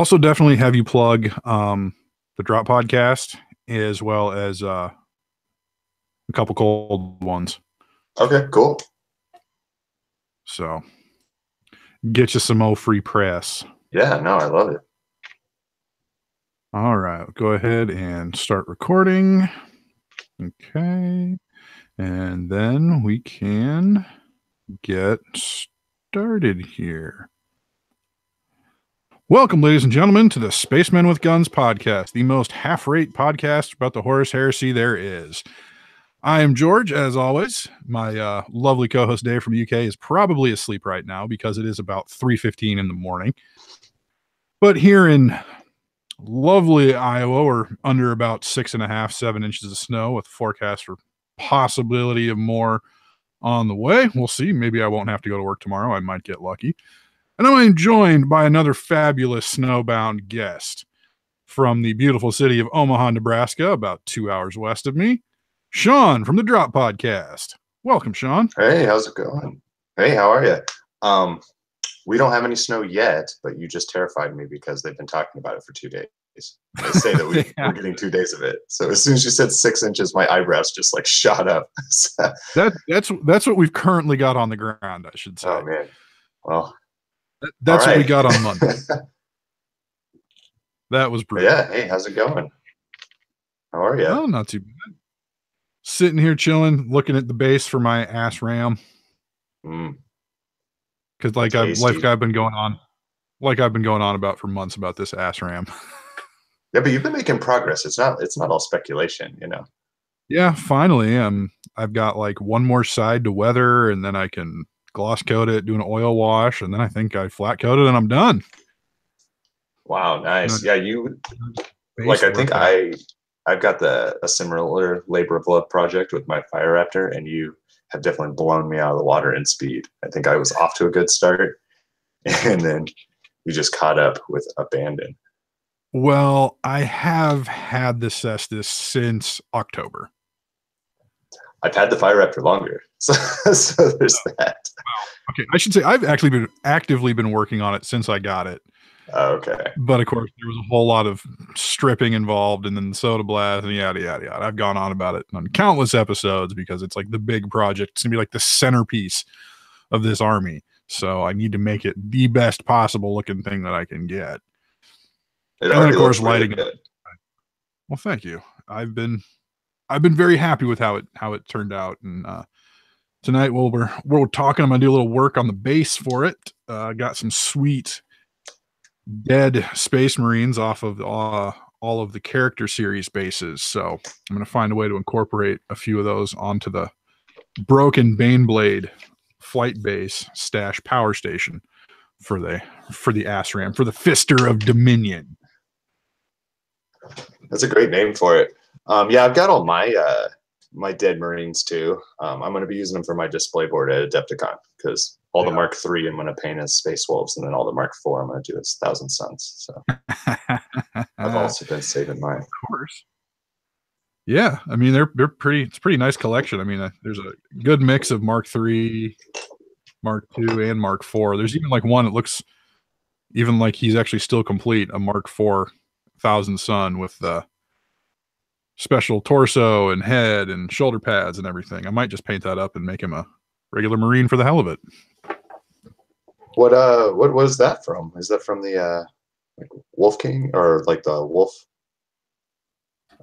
Also, definitely have you plug the Drop podcast as well as a couple cold ones. Okay, cool. So get you some more free press. Yeah, no, I love it. All right, go ahead and start recording. Okay. And then we can get started here. Welcome, ladies and gentlemen, to the Spacemen with Guns podcast, the most half-rate podcast about the Horus Heresy there is. I am George, as always. My lovely co-host Dave from the UK is probably asleep right now because it is about 3:15 in the morning. But here in lovely Iowa, we're under about 6.5, 7 inches of snow with a forecast for possibility of more on the way. We'll see. Maybe I won't have to go to work tomorrow. I might get lucky. And I'm joined by another fabulous snowbound guest from the beautiful city of Omaha, Nebraska, about 2 hours west of me, Sean from the Drop Podcast. Welcome, Sean. Hey, how's it going? Hey, how are you? We don't have any snow yet, but you just terrified me because they've been talking about it for 2 days. They say that we're getting 2 days of it. So as soon as you said 6 inches, my eyebrows just like shot up. That's what we've currently got on the ground, I should say. Oh man. Well, that's what we got on Monday. That was brutal. Yeah. Hey, how's it going? How are you? Oh, not too bad. Sitting here chilling, looking at the base for my ass ram. Because I've been going on about for months about this ass ram. Yeah, but you've been making progress. It's not all speculation, you know. Yeah, finally. I've got like one more side to weather, and then I can gloss coat it, do an oil wash, and then I think I flat coat it, and I'm done. Wow, nice. Yeah, I think I've got a similar labor of love project with my Fire Raptor, and you have definitely blown me out of the water in speed. I think I was off to a good start, and then you just caught up with abandon. Well, I have had the Cestus since October. I've had the Fire Raptor longer, so there's that. Wow. Okay, I should say I've actually been actively working on it since I got it. Okay. But of course, there was a whole lot of stripping involved, and then the soda blast, and yada yada yada. I've gone on about it on countless episodes because it's like the big project. It's gonna be like the centerpiece of this army. So I need to make it the best possible looking thing that I can get. And then, of course, lighting it. Well, thank you. I've been very happy with how it turned out, and tonight we're talking. I'm gonna do a little work on the base for it. Got some sweet dead Space Marines off of all of the character series bases, so I'm gonna find a way to incorporate a few of those onto the broken Baneblade flight base stash power station for the ASRAM, for the Fister of Dominion. That's a great name for it. Yeah, I've got all my my dead Marines too. I'm going to be using them for my display board at Adepticon because all the Mark III I'm going to paint as Space Wolves, and then all the Mark IV I'm going to do as Thousand Suns. So I've also been saving mine. Of course. Yeah, I mean they're pretty. It's a pretty nice collection. I mean, there's a good mix of Mark III, Mark II, and Mark IV. There's even like one that looks even like he's actually still complete, a Mark IV Thousand Sun with the special torso and head and shoulder pads and everything. I might just paint that up and make him a regular Marine for the hell of it. What was that from? Is that from the like Wolf King or like the Wolf?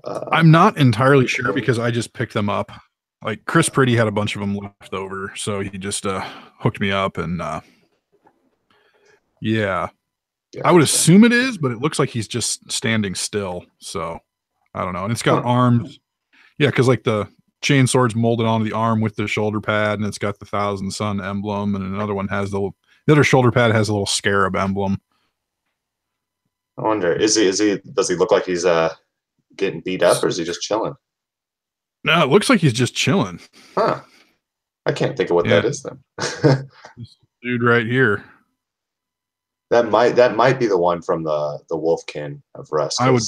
I'm not entirely sure because I just picked them up. Like Chris Pretty had a bunch of them left over, so he just hooked me up, and yeah, I would assume it is, but it looks like he's just standing still. So I don't know. And it's got arms. Yeah, because like the chain sword's molded onto the arm with the shoulder pad, and it's got the Thousand Sun emblem, and another one has the other shoulder pad has a little scarab emblem. I wonder, does he look like he's getting beat up, or is he just chilling? No, it looks like he's just chilling. Huh. I can't think of what that is then. This dude right here. That might be the one from the Wolfkin of Rust. I would.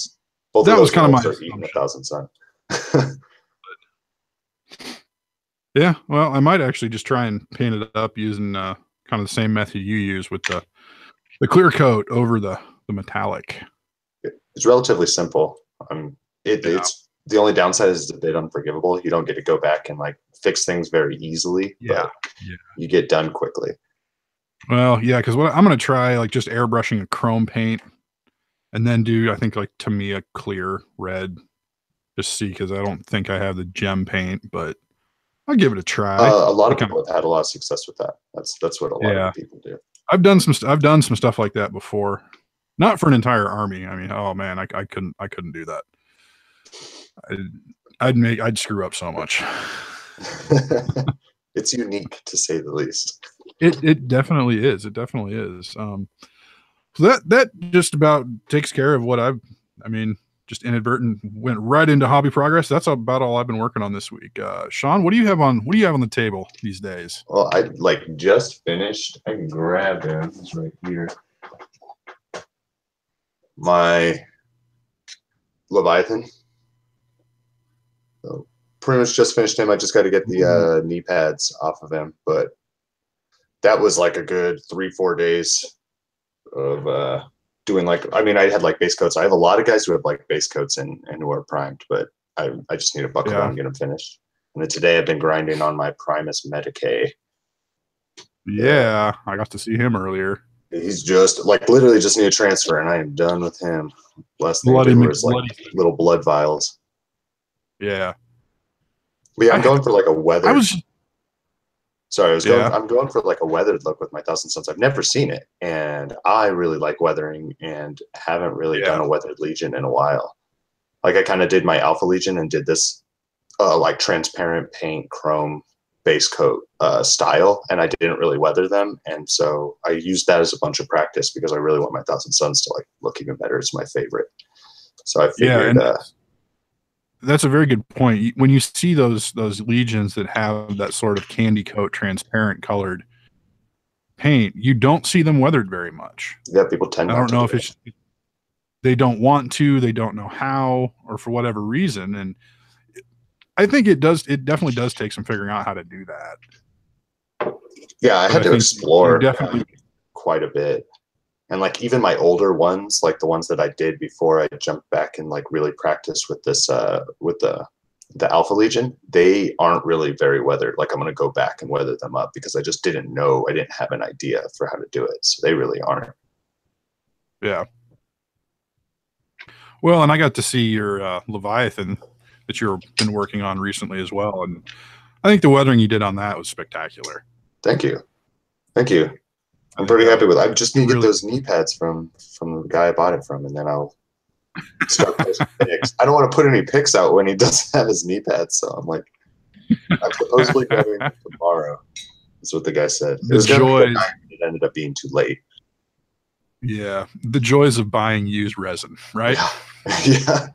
Both that of was kind of my eating a Thousand Sun. Yeah, well, I might actually just try and paint it up using kind of the same method you use with the clear coat over the the metallic. It's relatively simple. It's the only downside is it's a bit unforgivable. You don't get to go back and like fix things very easily, but you get done quickly. Well, yeah, because what I'm going to try, like just airbrushing a chrome paint and then do, I think, like Tamiya clear red. Just see, because I don't think I have the gem paint, but I'll give it a try. A lot of people have had a lot of success with that. That's what a lot of people do. I've done some stuff like that before. Not for an entire army. I mean, oh man, I couldn't do that. I'd screw up so much. It's unique, to say the least. It definitely is. It definitely is. So that just about takes care of what just inadvertent went right into hobby progress. That's about all I've been working on this week. Sean, what do you have on the table these days? Well, I just finished. I can grab him. He's right here. My Leviathan. So pretty much just finished him. I just got to get the knee pads off of him, but that was like a good 3-4 days of doing I had like base coats. I have a lot of guys who have like base coats and who are primed, but I just need to buckle down and get them finished. And then today I've been grinding on my Primus Medicae. Yeah, I got to see him earlier. He's just literally just need a transfer, and I am done with him. Last thing he was little blood vials. Yeah. But yeah, I'm going for like a weathered. I'm going for like a weathered look with my Thousand Sons. I've never seen it, and I really like weathering, and haven't really done a weathered Legion in a while. Like I kind of did my Alpha Legion and did this like transparent paint chrome base coat style, and I didn't really weather them, and so I used that as a bunch of practice because I really want my Thousand Sons to like look even better. It's my favorite, so I figured. That's a very good point. When you see those Legions that have that sort of candy coat, transparent colored paint, you don't see them weathered very much. Yeah, people tend. I don't know if they don't want to, they don't know how, or for whatever reason. And I think it definitely does take some figuring out how to do that. Yeah, I had to explore quite a bit. And like even my older ones, like the ones that I did before I jumped back and like really practiced with this with the Alpha Legion, they aren't really very weathered. Like I'm gonna go back and weather them up because I just didn't know, I didn't have an idea for how to do it. So they really aren't. Yeah. Well, and I got to see your Leviathan that you've been working on recently as well, and I think the weathering you did on that was spectacular. Thank you. I'm pretty happy with it. I just need to get those knee pads from the guy I bought it from, and then I'll start posting pics. I don't want to put any pics out when he doesn't have his knee pads, so I'm like, I'm supposedly going tomorrow. That's what the guy said. It ended up being too late. Yeah, the joys of buying used resin, right? Yeah.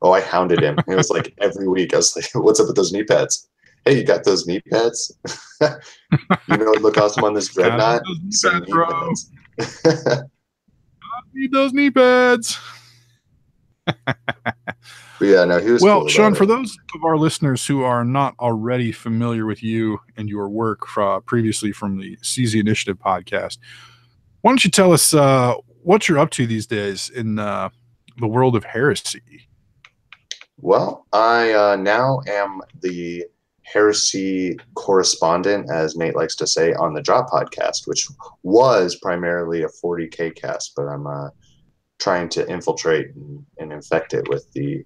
Oh, I hounded him. It was like every week. I was like, "What's up with those knee pads? Hey, you got those knee pads? You know what look awesome on this dreadnought? Some knee pads. I need those knee pads." But yeah, no, he was well, cool Sean, for those of our listeners who are not already familiar with you and your work previously from the CZ Initiative podcast, why don't you tell us what you're up to these days in the world of heresy? Well, I now am the heresy correspondent, as Nate likes to say, on the Drop podcast, which was primarily a 40K cast, but I'm trying to infiltrate and infect it with the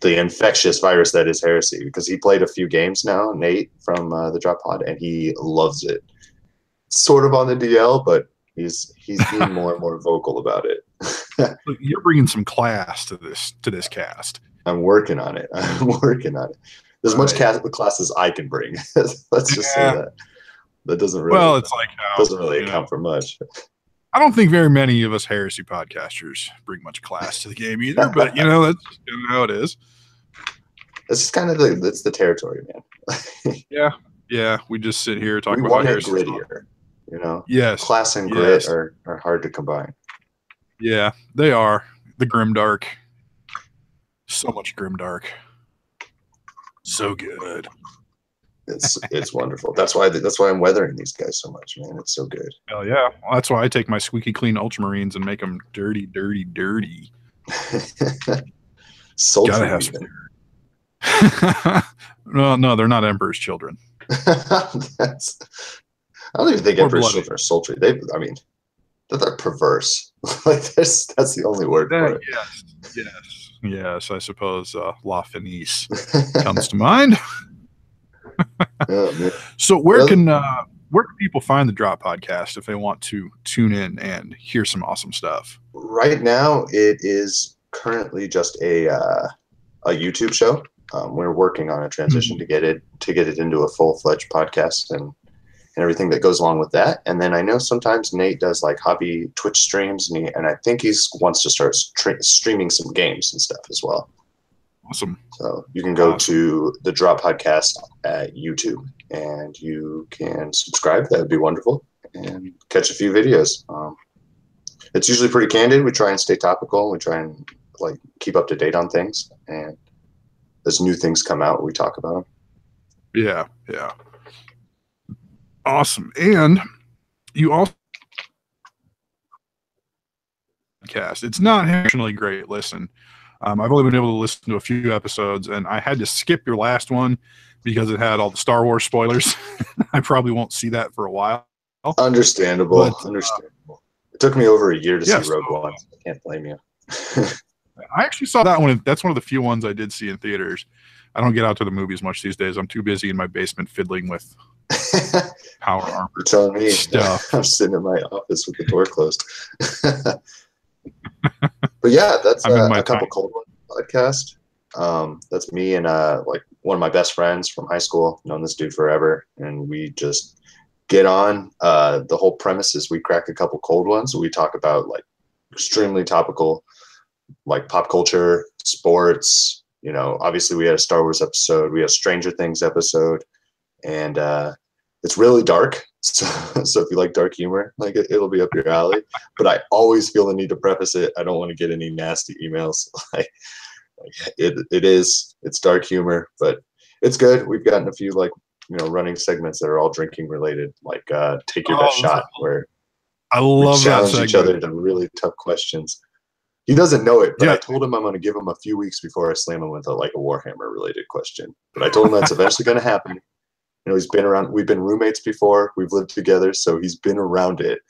infectious virus that is heresy, because he played a few games now, Nate from the Drop pod, and he loves it. Sort of on the DL, but he's being more and more vocal about it. You're bringing some class to this cast. I'm working on it. As much class as I can bring. Let's just say that. That doesn't really. Well, it's like doesn't really account for much. I don't think very many of us heresy podcasters bring much class to the game either, but that's how it is. It's just kind of it's the territory, man. Yeah. We just sit here talking about heresy. Grittier, Yes. Class and grit are hard to combine. Yeah, they are. The grimdark. So much grimdark. So good. It's wonderful. That's why I'm weathering these guys so much, man. It's so good. Hell yeah. Well, that's why I take my squeaky clean ultramarines and make them dirty, dirty, dirty. Sultry. Gotta have some. No, they're not Emperor's children. I don't even think Emperor's children are sultry. They're perverse. Like that's the only word for it. Yes. I suppose La Fenice comes to mind. So where can people find the Drop Podcast if they want to tune in and hear some awesome stuff? Right now, it is currently just a YouTube show. We're working on a transition to get it into a full-fledged podcast and everything that goes along with that. And then I know sometimes Nate does like hobby Twitch streams, and I think he wants to start streaming some games and stuff as well. Awesome. So you can go to the Drop Podcast at YouTube and you can subscribe. That would be wonderful, and catch a few videos. It's usually pretty candid. We try and stay topical. We try and like keep up to date on things, and as new things come out, we talk about them. Yeah. Awesome. And you also podcast. It's not actually great listen. I've only been able to listen to a few episodes, and I had to skip your last one because it had all the Star Wars spoilers. I probably won't see that for a while. Understandable. It took me over a year to see Rogue One. I can't blame you. I actually saw that one. That's one of the few ones I did see in theaters. I don't get out to the movies much these days. I'm too busy in my basement fiddling with power armor. You're telling me stuff. I'm sitting in my office with the door closed. But yeah, that's a couple cold one podcast. That's me and like one of my best friends from high school. Known this dude forever, and we just get on. The whole premise is we crack a couple cold ones. We talk about like extremely topical, like pop culture, sports. You know, obviously we had a Star Wars episode. We had a Stranger Things episode, and it's really dark. So if you like dark humor, like it'll be up your alley. But I always feel the need to preface it. I don't want to get any nasty emails. It's dark humor, but it's good. We've gotten a few like, you know, running segments that are all drinking related, like Take Your Best Shot, where I love we challenge each other to really tough questions. He doesn't know it, but I told him I'm going to give him a few weeks before I slam him with a Warhammer related question. But I told him that's eventually going to happen. You know, he's been around. We've been roommates before. We've lived together, so he's been around it.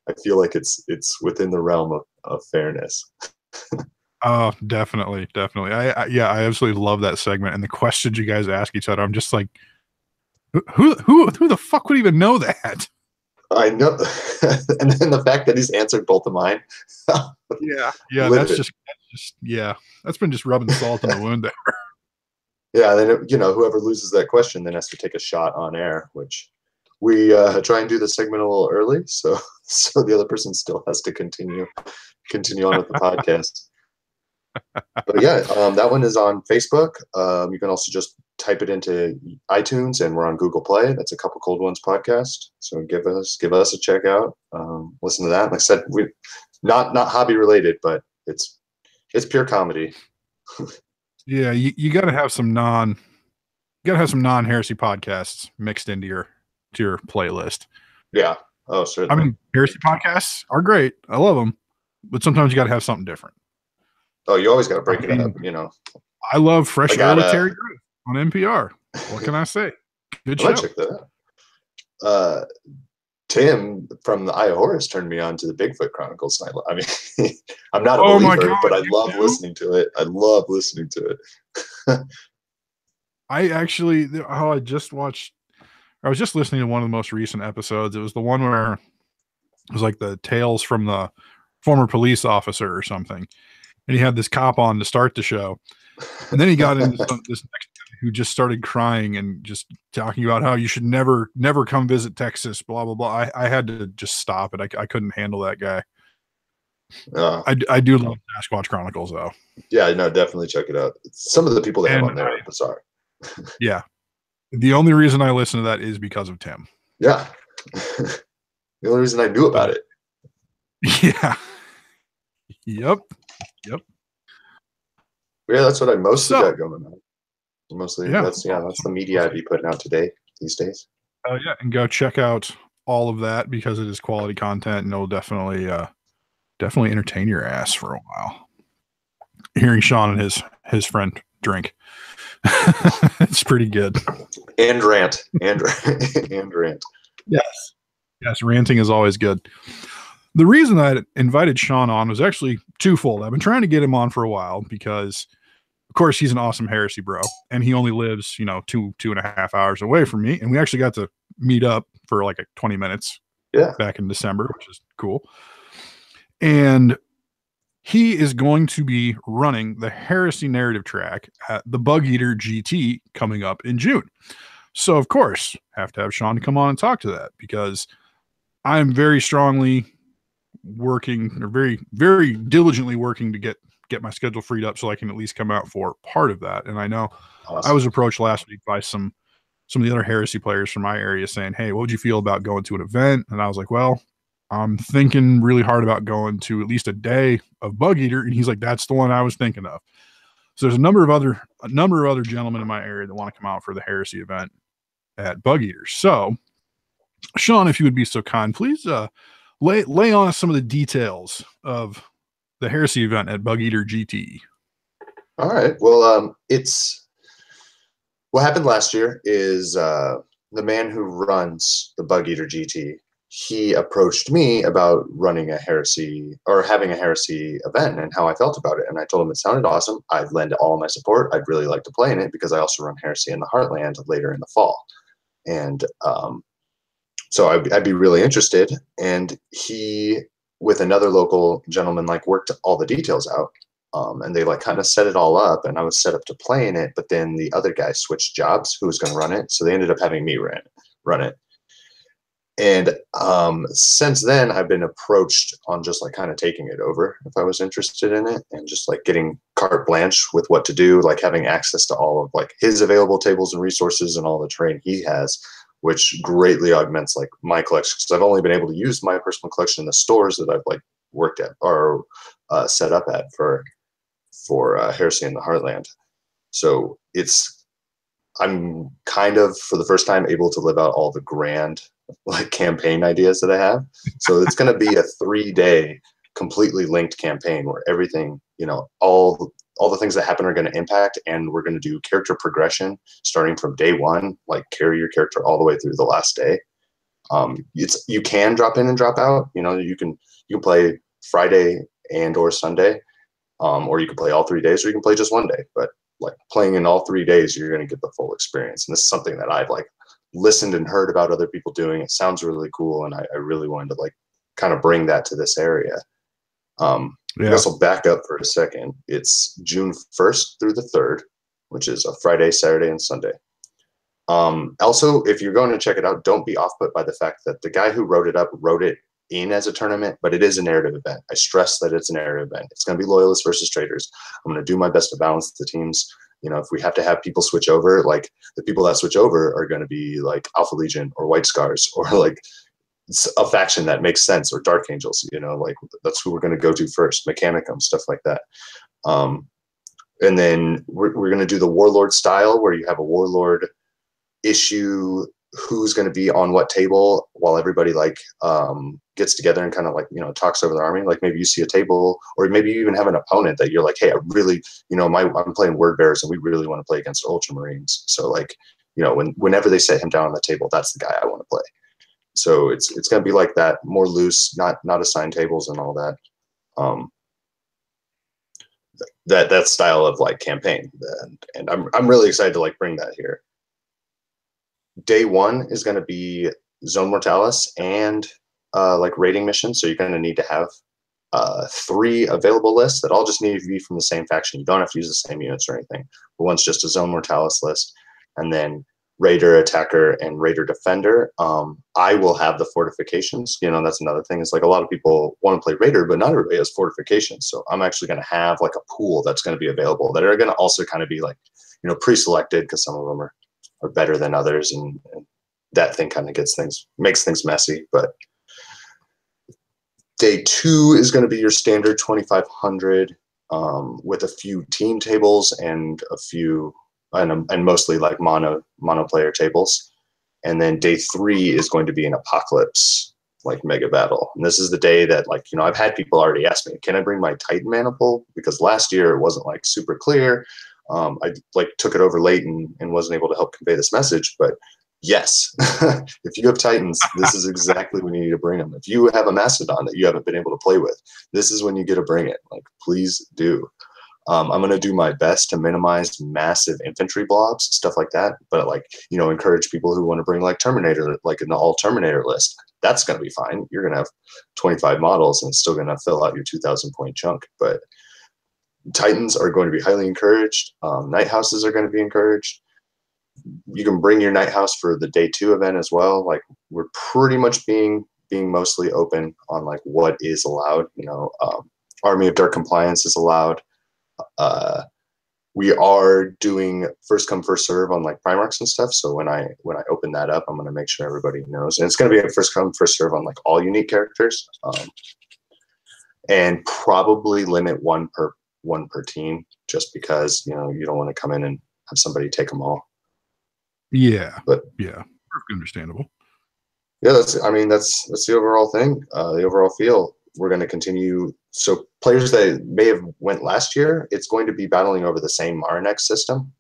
I feel like it's within the realm of fairness. Oh, definitely. I absolutely love that segment and the questions you guys ask each other. I'm just like, who the fuck would even know that? I know, and then the fact that he's answered both of mine. That's been just rubbing salt in the wound there. Yeah, then whoever loses that question then has to take a shot on air, which we try and do the segment a little early, so the other person still has to continue on with the podcast. But yeah, that one is on Facebook. You can also just type it into iTunes, and we're on Google Play. That's a Couple Cold Ones podcast. So give us a check out. Listen to that. Like I said, we not hobby related, but it's pure comedy. Yeah, you got to have some non-heresy podcasts mixed into your playlist. Yeah. Oh, certainly. I mean, heresy podcasts are great. I love them, but sometimes you got to have something different. Oh, you always got to break it up, I love Fresh Air with Terry Groove on NPR. What can I say? Good show. Check that out. Tim from the Eye of Horus turned me on to the Bigfoot Chronicles. I mean, I'm not a believer, but I love listening to it. I love listening to it. I was just listening to one of the most recent episodes. It was the one where it was like the tales from the former police officer or something. And he had this cop on to start the show. And then he got into this next guy who just started crying and just talking about how you should never come visit Texas, blah, blah, blah. I had to just stop it. I couldn't handle that guy. I do love Sasquatch Chronicles, though. Yeah, no, definitely check it out. Some of the people they have on there are bizarre. Yeah. The only reason I listen to that is because of Tim. Yeah. The only reason I knew about it. Yeah. Yep. Yeah, that's what I mostly got going on. Mostly, that's the media I'd be putting out today. these days. Oh yeah, and go check out all of that because it is quality content, and it'll definitely entertain your ass for a while. Hearing Sean and his friend drink, it's pretty good. And rant and rant. Yes, ranting is always good. The reason I invited Sean on was actually twofold. I've been trying to get him on for a while because, of course, he's an awesome heresy bro, and he only lives, 2.5 hours away from me, and we actually got to meet up for like 20 minutes back in December, which is cool. And he is going to be running the heresy narrative track at the Bug Eater GT coming up in June. So, of course, have to have Sean come on and talk to that because I'm very strongly working, or very, very diligently working to get my schedule freed up so I can at least come out for part of that. And I know I was approached last week by some of the other heresy players from my area saying, hey, what would you feel about going to an event? And I was like, well, I'm thinking really hard about going to at least a day of Bug Eater. And he's like, that's the one I was thinking of. So there's a number of other gentlemen in my area that want to come out for the heresy event at Bug Eater. So Sean, if you would be so kind, please lay on us some of the details of the heresy event at Bug Eater GT. All right. Well, it's what happened last year is the man who runs the Bug Eater GT, he approached me about running a heresy or having a heresy event and how I felt about it. And I told him it sounded awesome. I'd lend all my support. I'd really like to play in it because I also run heresy in the Heartland later in the fall. And so I'd be really interested. And he, with another local gentleman, like worked all the details out. And they like kind of set it all up, and I was set up to play in it. But then the other guy switched jobs, who was going to run it. So they ended up having me run it. And since then, I've been approached on just like kind of taking it over if I was interested in it, and just like getting carte blanche with what to do, like having access to all of like his available tables and resources and all the terrain he has, which greatly augments like my collection, because I've only been able to use my personal collection in the stores that I've like worked at or set up at for Heresy in the Heartland. So I'm kind of for the first time able to live out all the grand like campaign ideas that I have. So it's going to be a 3-day completely linked campaign where everything, all the things that happen are going to impact, and we're going to do character progression starting from day one, like carry your character all the way through the last day. You can drop in and drop out. You can play Friday and or Sunday, or you can play all 3 days, or you can play just one day. But like playing in all 3 days, you're going to get the full experience. And this is something that I've like listened and heard about other people doing. It sounds really cool, and I really wanted to like kind of bring that to this area. I guess I'll back up for a second. It's June 1st through the 3rd, which is a Friday, Saturday, and Sunday. Also, if you're going to check it out, don't be off put by the fact that the guy who wrote it in as a tournament, but it is a narrative event. I stress that it's a narrative event. It's going to be loyalists versus traitors. I'm going to do my best to balance the teams. If we have to have people switch over, like the people that switch over are going to be like Alpha Legion or White Scars or like a faction that makes sense, or Dark Angels, like that's who we're going to go to first, Mechanicum, stuff like that. And then we're going to do the Warlord style, where you have a Warlord issue who's going to be on what table while everybody like gets together and kind of like talks over the army. Like maybe you see a table, or maybe you even have an opponent that you're like, hey, I really I'm playing Word Bearers and we really want to play against Ultramarines. So like whenever they set him down on the table, that's the guy I want to play. So it's going to be like that, more loose, not assigned tables and all that. That style of like campaign, and I'm really excited to like bring that here. Day one is going to be Zone Mortalis and like raiding missions. So you're going to need to have 3 available lists that all just need to be from the same faction. You don't have to use the same units or anything. But one's just a Zone Mortalis list, and then Raider, Attacker, and Raider Defender. I will have the fortifications. That's another thing. It's like a lot of people want to play Raider, but not everybody has fortifications. So I'm actually going to have like a pool that's going to be available that are going to also kind of be like, pre-selected, because some of them are better than others, and that thing kind of makes things messy. But day 2 is going to be your standard 2,500 with a few team tables and a few and mostly like mono player tables. And then day 3 is going to be an apocalypse, like mega battle. And this is the day that, like, I've had people already ask me, can I bring my Titan maniple? Because last year it wasn't like super clear. I like took it over late and wasn't able to help convey this message, but yes, if you have Titans, this is exactly when you need to bring them. If you have a Mastodon that you haven't been able to play with, this is when you get to bring it. Like, please do. I'm going to do my best to minimize massive infantry blobs, stuff like that. But like, encourage people who want to bring like Terminator, like an all Terminator list. That's going to be fine. You're going to have 25 models and it's still going to fill out your 2,000 point chunk. But Titans are going to be highly encouraged. Night houses are going to be encouraged. You can bring your night house for the day 2 event as well. Like, we're pretty much being mostly open on like what is allowed. Army of Dark compliance is allowed. We are doing first come first serve on like Primarchs and stuff. So when I open that up, I'm going to make sure everybody knows, and it's going to be a first come first serve on like all unique characters, and probably limit one per team, just because you don't want to come in and have somebody take them all. Yeah, but yeah, perfectly understandable. Yeah, that's the overall thing, the overall feel. We're going to continue. So players that may have went last year, it's going to be battling over the same Marinex system.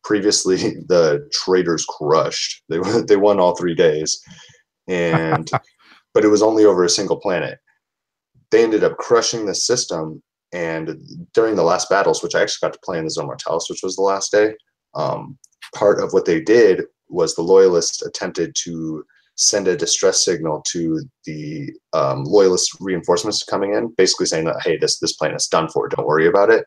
Previously, the traders crushed. They won all 3 days, but it was only over a single planet. They ended up crushing the system, and during the last battles, which I actually got to play in the Zone Mortalis, which was the last day, part of what they did was the Loyalists attempted to send a distress signal to the Loyalist reinforcements coming in, basically saying that, hey, this planet's done for, don't worry about it.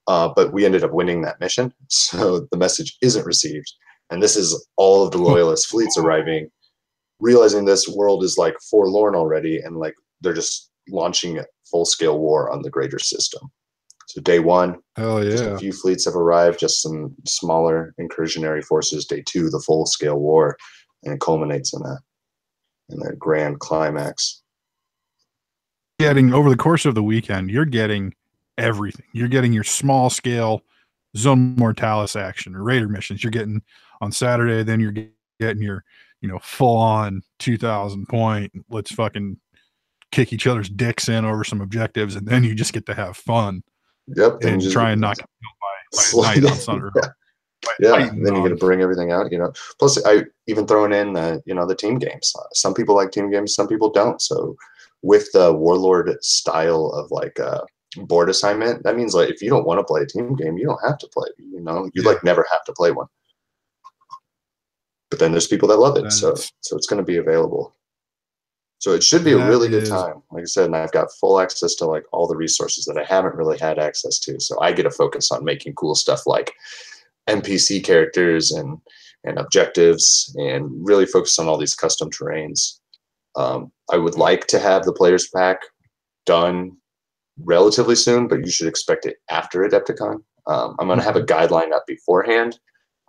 But we ended up winning that mission, so the message isn't received. And this is all of the Loyalist fleets arriving, realizing this world is like forlorn already, and like they're just launching a full-scale war on the greater system. So day 1, just a few fleets have arrived, just some smaller incursionary forces. Day 2, the full-scale war, and it culminates in a grand climax. Getting over the course of the weekend, you're getting everything. You're getting your small scale Zone Mortalis action or Raider missions. You're getting on Saturday, then you're getting your full on 2,000 point. Let's fucking kick each other's dicks in over some objectives, and then you just get to have fun. Yep, and try and knock it by night on Sunday. Yeah, then you're gonna bring everything out, Plus, I even throwing in the team games. Some people like team games, some people don't. So, with the Warlord style of like board assignment, that means like if you don't want to play a team game, you don't have to play. Like never have to play one. But then there's people that love it, so it's going to be available. So it should be a really good time. Like I said, and I've got full access to like all the resources that I haven't really had access to. So I get to focus on making cool stuff like NPC characters and objectives, and really focus on all these custom terrains. I would like to have the players pack done relatively soon, but you should expect it after Adepticon. I'm going to have a guideline up beforehand.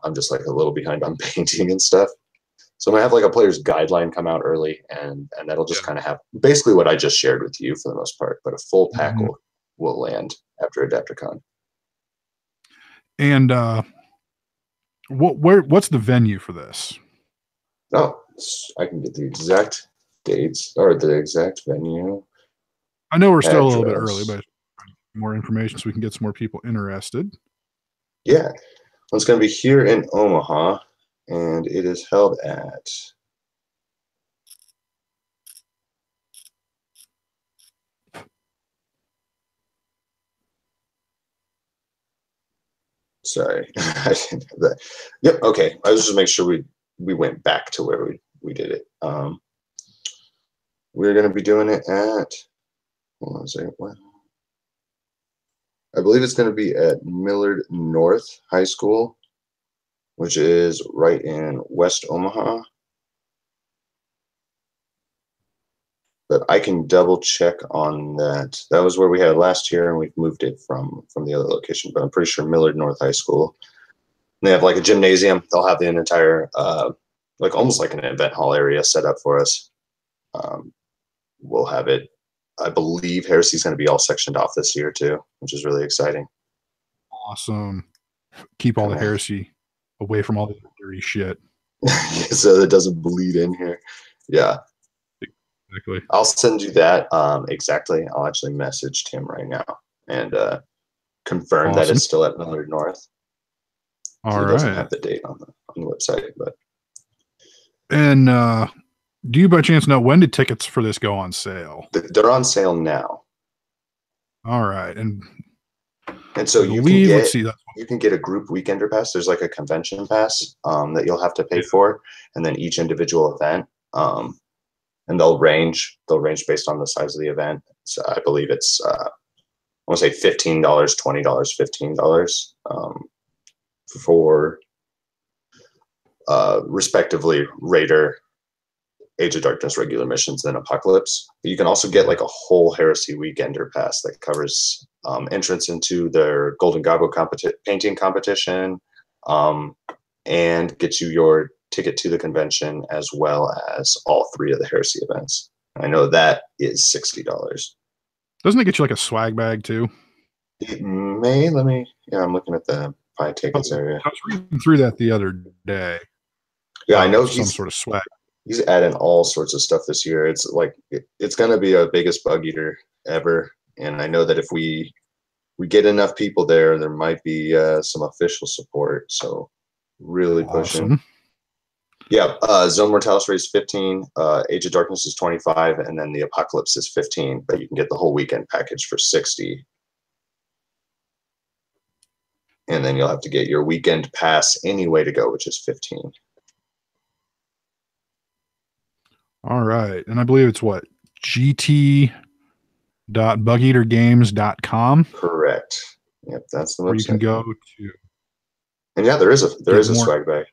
I'm just like a little behind on painting and stuff. So I'm going to have like a player's guideline come out early, and that'll just kind of have basically what I just shared with you for the most part, but a full pack will land after Adepticon. And what's the venue for this? Oh, I can get the exact dates or the exact venue. I know we're still a little bit early, but more information so we can get some more people interested. Yeah. Well, it's going to be here in Omaha, and it is held at sorry. I didn't have that. Yep, okay. I was just making sure we went back to where we did it. We're going to be doing it at, hold on a second, what? I believe it's going to be at Millard North High School, which is right in West Omaha. But I can double check on that. That was where we had it last year, and we've moved it from the other location. But I'm pretty sure Millard North High School. And they have like a gymnasium. They'll have the entire, like almost like an event hall area set up for us. We'll have it. I believe Heresy's going to be all sectioned off this year too, which is really exciting. Awesome. Keep all the Heresy away from all the dirty shit. so it doesn't bleed in here. Yeah. Exactly. I'll send you that exactly. I'll actually message Tim right now and confirm that it's still at Millard North. All he doesn't have right. the date on the website, but. And do you by chance know when did tickets for this go on sale? They're on sale now. All right, and so you can get a group weekender pass. There's like a convention pass that you'll have to pay for, and then each individual event, and they'll range based on the size of the event. So I believe it's I want to say $15, $20, $15 for respectively Raider, Age of Darkness regular missions, and Apocalypse. But you can also get like a whole Heresy Weekender pass that covers entrance into their Golden Goblet painting competition, and gets you your ticket to the convention as well as all 3 of the Heresy events. I know that is $60. Doesn't it get you like a swag bag too? It may. I'm looking at the buy tickets area. I was reading through that the other day. Yeah, I know some sort of swag. He's adding all sorts of stuff this year. It's like it's going to be a biggest bug eater ever, and I know that if we get enough people there might be some official support. So really pushing. Awesome. Yeah, Zone Mortalis raised 15, Age of Darkness is 25, and then the Apocalypse is 15. But you can get the whole weekend package for 60. And then you'll have to get your weekend pass anyway to go, which is 15. All right. And I believe it's what? gt.bugeatergames.com. Correct. Yep, that's the website. Where you can go to. And yeah, there is a swag bag.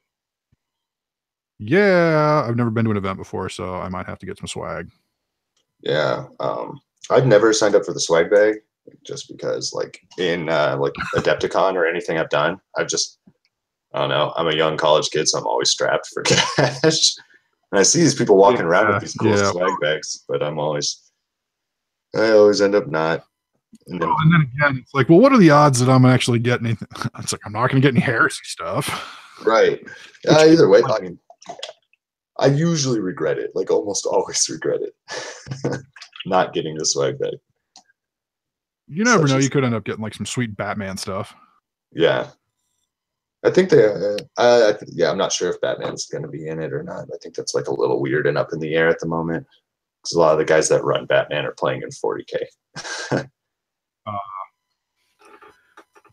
Yeah, I've never been to an event before, so I might have to get some swag. Yeah. I've never signed up for the swag bag just because like in like Adepticon or anything I've done, I don't know. I'm a young college kid, so I'm always strapped for cash. And I see these people walking around with these cool swag bags, but I always end up not. And then again, it's like, well, what are the odds that I'm actually getting anything? It's like, I'm not going to get any Heresy stuff. Right. Either way, I mean, I usually regret it, like almost always regret it, not getting the swag bag. You never know. You could end up getting like some sweet Batman stuff. Yeah. I think I'm not sure if Batman's going to be in it or not. I think that's like a little weird and up in the air at the moment because a lot of the guys that run Batman are playing in 40K.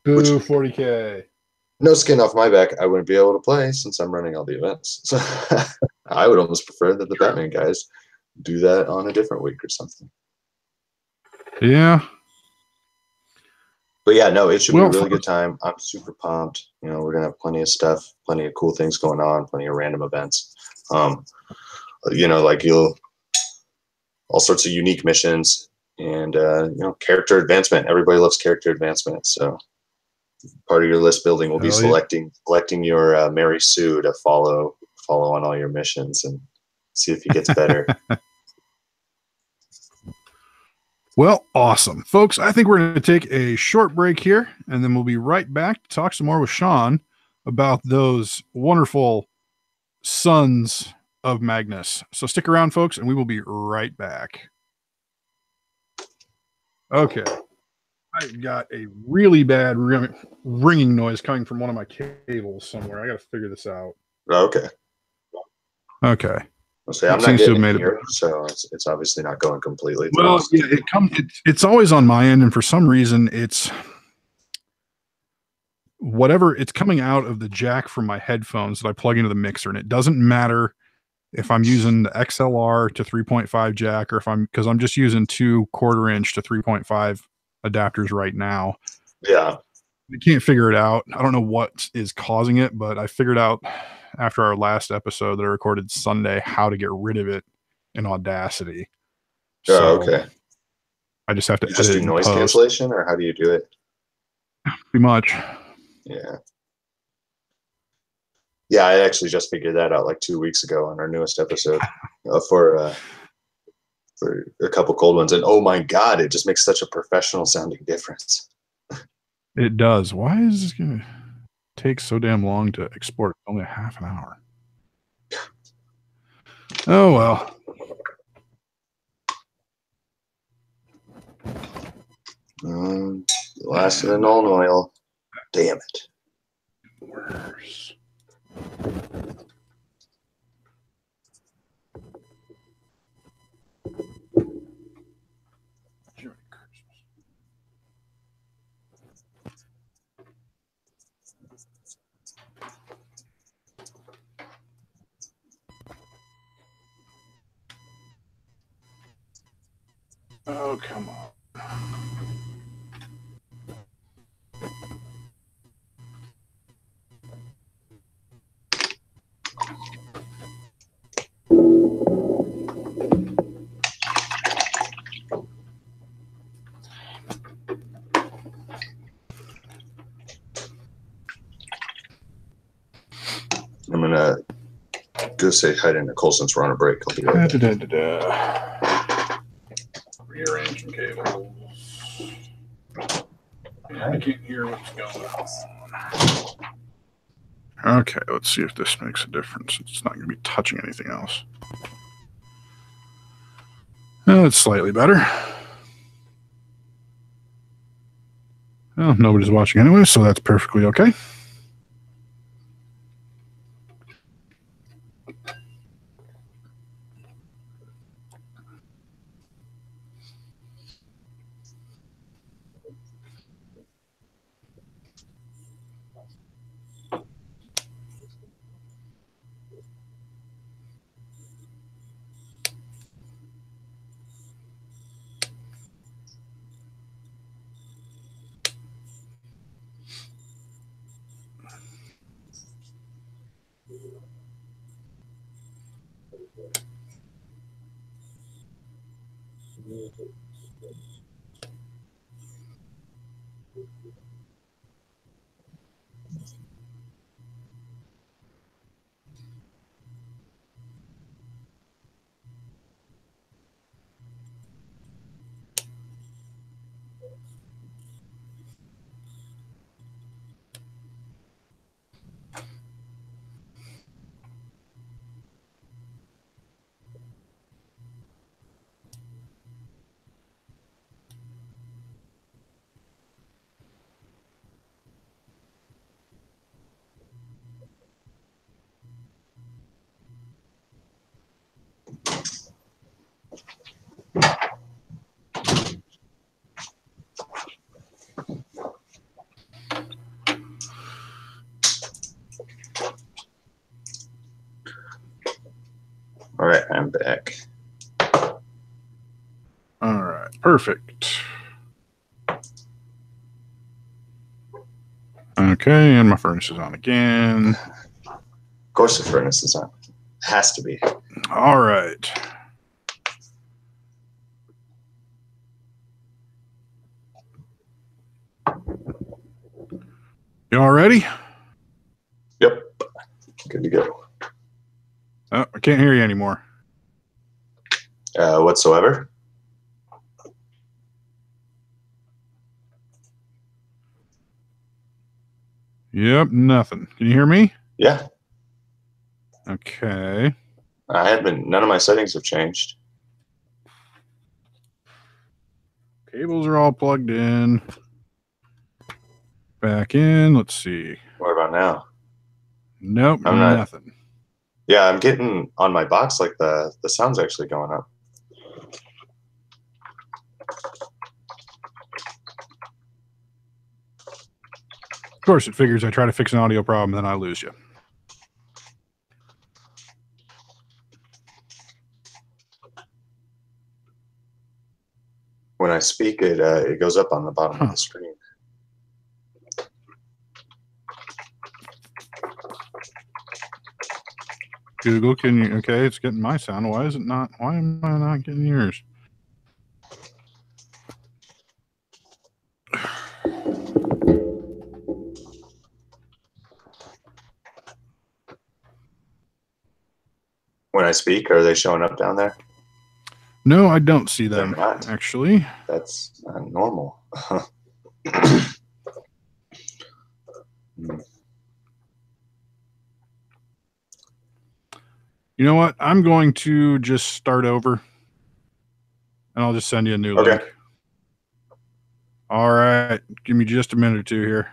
Boo, 40K. No skin off my back. I wouldn't be able to play since I'm running all the events. So I would almost prefer that the Batman guys do that on a different week or something. Yeah. But yeah, no, it should be a really good time. I'm super pumped. You know, we're going to have plenty of stuff, plenty of cool things going on, plenty of random events. You know, like all sorts of unique missions and, you know, character advancement. Everybody loves character advancement. So part of your list building will be selecting your Mary Sue to follow on all your missions and see if he gets better. Well, awesome. Folks, I think we're going to take a short break here, and then we'll be right back to talk some more with Sean about those wonderful sons of Magnus. So stick around, folks, and we will be right back. Okay. I got a really bad ringing noise coming from one of my cables somewhere. I got to figure this out. Okay. Okay. Say, I'm not getting it here, so it's obviously not going completely. Well, yeah, it's always on my end, and for some reason, it's coming out of the jack from my headphones that I plug into the mixer, and it doesn't matter if I'm using the XLR to 3.5 jack or because I'm just using 2 1/4-inch to 3.5 adapters right now. Yeah. I can't figure it out. I don't know what is causing it, but I figured out after our last episode that I recorded Sunday how to get rid of it in Audacity. So okay. I just have to just do noise cancellation, or how do you do it? Pretty much. Yeah. Yeah, I actually just figured that out like 2 weeks ago on our newest episode for a couple cold ones, and oh my god, it just makes such a professional sounding difference. It does. Why is this going to take so damn long to export? Only a half an hour. Oh, well. Lasted in old oil. Damn it. Worse. Oh, come on. I'm going to go say hi to Nicole since we're on a break. I'll be right back. Rearranging cables. I can't hear what's going on. Okay, let's see if this makes a difference. It's not going to be touching anything else. Oh, it's slightly better. Well, nobody's watching anyway, so that's perfectly okay. All right, I'm back. All right, perfect. Okay, and my furnace is on again. Of course the furnace is on. Has to be. All right. You all ready? Yep. Good to go. Oh, I can't hear you anymore. Whatsoever? Yep, nothing. Can you hear me? Yeah. Okay. None of my settings have changed. Cables are all plugged in. Back in. Let's see. What about now? Nope, nothing. Yeah, I'm getting on my box like the sound's actually going up. Of course, it figures I try to fix an audio problem, then I lose you. When I speak, it goes up on the bottom of the screen. Google, can you? Okay, it's getting my sound. Why is it not? Why am I not getting yours? When I speak, are they showing up down there? No, I don't see them. They're not. Actually, that's not normal. You know what? I'm going to just start over, and I'll just send you a new link. All right. Give me just a minute or two here.